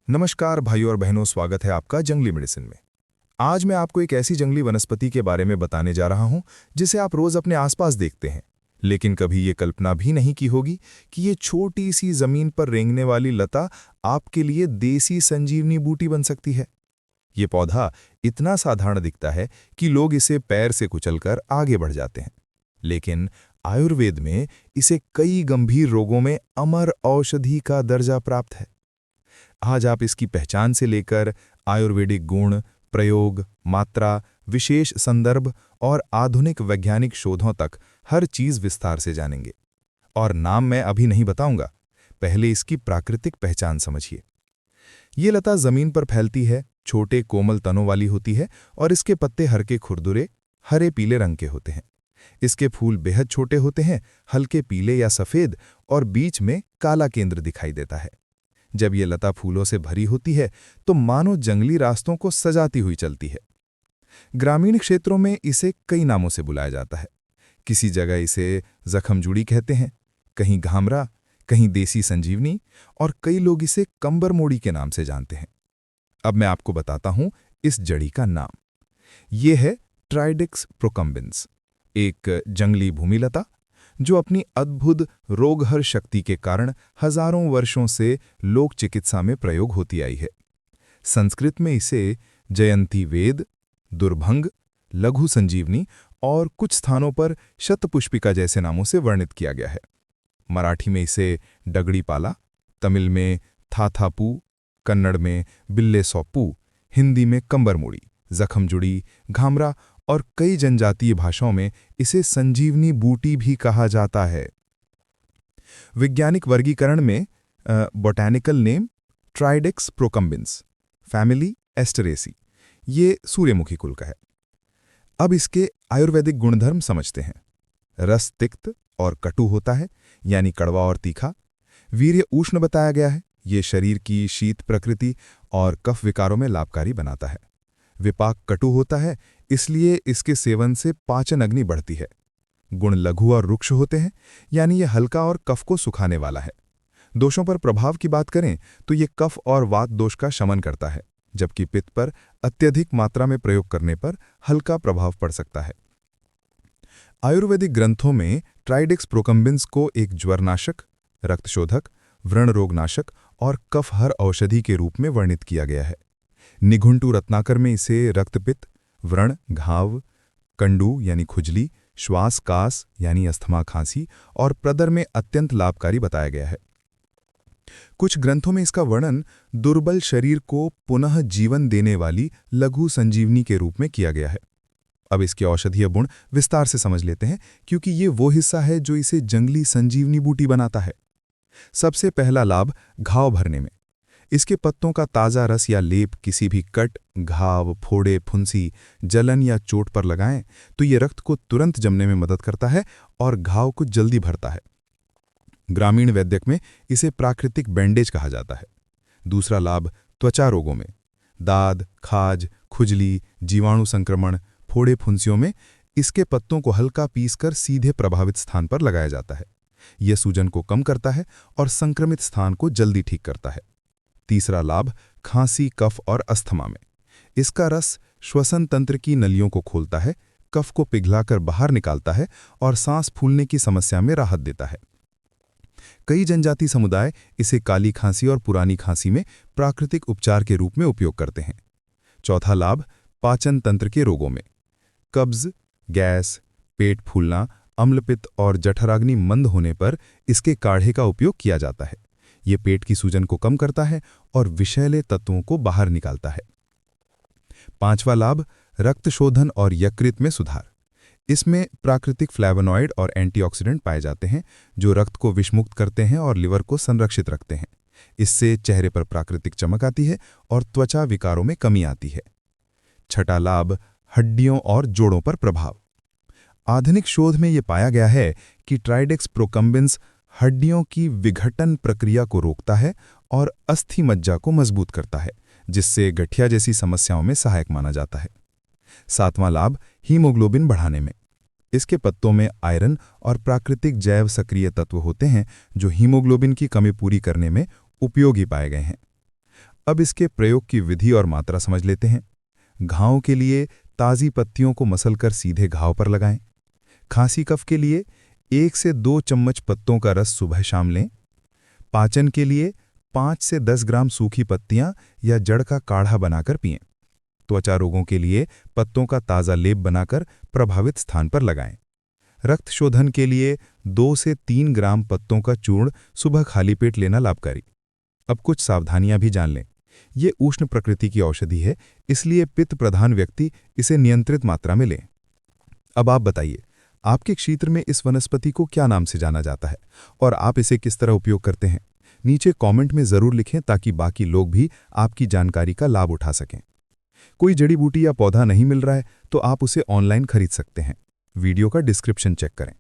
नमस्कार भाइयों और बहनों, स्वागत है आपका जंगली मेडिसिन में। आज मैं आपको एक ऐसी जंगली वनस्पति के बारे में बताने जा रहा हूं जिसे आप रोज अपने आसपास देखते हैं, लेकिन कभी ये कल्पना भी नहीं की होगी कि ये छोटी सी जमीन पर रेंगने वाली लता आपके लिए देसी संजीवनी बूटी बन सकती है। ये पौधा इतना साधारण दिखता है कि लोग इसे पैर से कुचलकर आगे बढ़ जाते हैं, लेकिन आयुर्वेद में इसे कई गंभीर रोगों में अमर औषधि का दर्जा प्राप्त है। आज आप इसकी पहचान से लेकर आयुर्वेदिक गुण, प्रयोग, मात्रा, विशेष संदर्भ और आधुनिक वैज्ञानिक शोधों तक हर चीज विस्तार से जानेंगे। और नाम मैं अभी नहीं बताऊंगा, पहले इसकी प्राकृतिक पहचान समझिए। ये लता जमीन पर फैलती है, छोटे कोमल तनों वाली होती है और इसके पत्ते हल्के खुरदुरे हरे पीले रंग के होते हैं। इसके फूल बेहद छोटे होते हैं, हल्के पीले या सफेद, और बीच में काला केंद्र दिखाई देता है। जब ये लता फूलों से भरी होती है तो मानो जंगली रास्तों को सजाती हुई चलती है। ग्रामीण क्षेत्रों में इसे कई नामों से बुलाया जाता है। किसी जगह इसे जख्मजूड़ी कहते हैं, कहीं घामरा, कहीं देसी संजीवनी, और कई लोग इसे कंबरमोड़ी के नाम से जानते हैं। अब मैं आपको बताता हूं इस जड़ी का नाम। ये है ट्राइडेक्स प्रोकम्बिन्स, एक जंगली भूमिलता जो अपनी अद्भुत रोगहर शक्ति के कारण हजारों वर्षों से लोक चिकित्सा में प्रयोग होती आई है। संस्कृत में इसे जयंती वेद, दुर्भंग, लघु संजीवनी और कुछ स्थानों पर शतपुष्पिका जैसे नामों से वर्णित किया गया है। मराठी में इसे डगड़ीपाला, तमिल में थाथापू, कन्नड़ में बिल्ले सौप्पू, हिंदी में कंबरमोड़ी, जख्मजुड़ी, घामरा और कई जनजातीय भाषाओं में इसे संजीवनी बूटी भी कहा जाता है। वैज्ञानिक वर्गीकरण में botanical name Tridax procumbens, family Asteraceae, ये सूर्यमुखी कुल का है। अब इसके आयुर्वेदिक गुणधर्म समझते हैं। रस तिक्त और कटु होता है, यानी कड़वा और तीखा। वीर्य उष्ण बताया गया है, ये शरीर की शीत प्रकृति और कफ विकारों में लाभकारी बनाता है। विपाक कटु होता है, इसलिए इसके सेवन से पाचन अग्नि बढ़ती है। गुण लघु और रुक्ष होते हैं, यानी यह हल्का और कफ को सुखाने वाला है। दोषों पर प्रभाव की बात करें तो ये कफ और वात दोष का शमन करता है, जबकि पित्त पर अत्यधिक मात्रा में प्रयोग करने पर हल्का प्रभाव पड़ सकता है। आयुर्वेदिक ग्रंथों में ट्राइडेक्स प्रोकम्बिन्स को एक ज्वरनाशक, रक्तशोधक, व्रण रोगनाशक और कफहर औषधि के रूप में वर्णित किया गया है। निघुंटू रत्नाकर में इसे रक्तपित्त, व्रण, घाव, कंडू यानी खुजली, श्वास कास यानी अस्थमा खांसी और प्रदर में अत्यंत लाभकारी बताया गया है। कुछ ग्रंथों में इसका वर्णन दुर्बल शरीर को पुनः जीवन देने वाली लघु संजीवनी के रूप में किया गया है। अब इसके औषधीय गुण विस्तार से समझ लेते हैं, क्योंकि ये वो हिस्सा है जो इसे जंगली संजीवनी बूटी बनाता है। सबसे पहला लाभ घाव भरने में। इसके पत्तों का ताज़ा रस या लेप किसी भी कट, घाव, फोड़े, फुंसी, जलन या चोट पर लगाएं तो ये रक्त को तुरंत जमने में मदद करता है और घाव को जल्दी भरता है। ग्रामीण वैद्यक में इसे प्राकृतिक बैंडेज कहा जाता है। दूसरा लाभ त्वचा रोगों में। दाद, खाज, खुजली, जीवाणु संक्रमण, फोड़े, फुंसियों में इसके पत्तों को हल्का पीसकर सीधे प्रभावित स्थान पर लगाया जाता है। यह सूजन को कम करता है और संक्रमित स्थान को जल्दी ठीक करता है। तीसरा लाभ खांसी, कफ और अस्थमा में। इसका रस श्वसन तंत्र की नलियों को खोलता है, कफ को पिघलाकर बाहर निकालता है और सांस फूलने की समस्या में राहत देता है। कई जनजाति समुदाय इसे काली खांसी और पुरानी खांसी में प्राकृतिक उपचार के रूप में उपयोग करते हैं। चौथा लाभ पाचन तंत्र के रोगों में। कब्ज, गैस, पेट फूलना, अम्लपित्त और जठराग्नि मंद होने पर इसके काढ़े का उपयोग किया जाता है। ये पेट की सूजन को कम करता है और विषैले तत्वों को बाहर निकालता है। पांचवा लाभ रक्त शोधन और यकृत में सुधार। इसमें प्राकृतिक फ्लैवोनॉइड और एंटीऑक्सीडेंट पाए जाते हैं जो रक्त को विषमुक्त करते हैं और लिवर को संरक्षित रखते हैं। इससे चेहरे पर प्राकृतिक चमक आती है और त्वचा विकारों में कमी आती है। छठा लाभ हड्डियों और जोड़ों पर प्रभाव। आधुनिक शोध में यह पाया गया है कि ट्राइडेक्स प्रोकम्बिन्स हड्डियों की विघटन प्रक्रिया को रोकता है और अस्थि मज्जा को मजबूत करता है, जिससे गठिया जैसी समस्याओं में सहायक माना जाता है। सातवां लाभ हीमोग्लोबिन बढ़ाने में। इसके पत्तों में आयरन और प्राकृतिक जैव सक्रिय तत्व होते हैं जो हीमोग्लोबिन की कमी पूरी करने में उपयोगी पाए गए हैं। अब इसके प्रयोग की विधि और मात्रा समझ लेते हैं। घाव के लिए ताज़ी पत्तियों को मसलकर सीधे घाव पर लगाएं। खांसी कफ के लिए 1 से 2 चम्मच पत्तों का रस सुबह शाम लें। पाचन के लिए 5 से 10 ग्राम सूखी पत्तियां या जड़ का काढ़ा बनाकर पिएं। त्वचा रोगों के लिए पत्तों का ताज़ा लेप बनाकर प्रभावित स्थान पर लगाएं। रक्त शोधन के लिए 2 से 3 ग्राम पत्तों का चूर्ण सुबह खाली पेट लेना लाभकारी। अब कुछ सावधानियां भी जान लें। ये उष्ण प्रकृति की औषधि है, इसलिए पित्त प्रधान व्यक्ति इसे नियंत्रित मात्रा में लें। अब आप बताइए, आपके क्षेत्र में इस वनस्पति को क्या नाम से जाना जाता है और आप इसे किस तरह उपयोग करते हैं? नीचे कमेंट में ज़रूर लिखें ताकि बाकी लोग भी आपकी जानकारी का लाभ उठा सकें। कोई जड़ी बूटी या पौधा नहीं मिल रहा है तो आप उसे ऑनलाइन खरीद सकते हैं। वीडियो का डिस्क्रिप्शन चेक करें।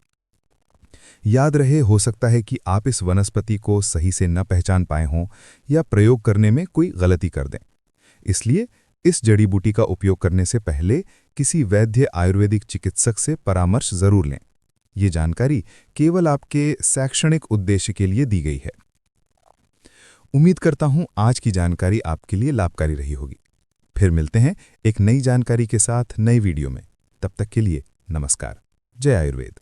याद रहे, हो सकता है कि आप इस वनस्पति को सही से न पहचान पाए हों या प्रयोग करने में कोई गलती कर दें। इसलिए इस जड़ी बूटी का उपयोग करने से पहले किसी वैद्य आयुर्वेदिक चिकित्सक से परामर्श जरूर लें। ये जानकारी केवल आपके शैक्षणिक उद्देश्य के लिए दी गई है। उम्मीद करता हूं आज की जानकारी आपके लिए लाभकारी रही होगी। फिर मिलते हैं एक नई जानकारी के साथ नई वीडियो में। तब तक के लिए नमस्कार। जय आयुर्वेद।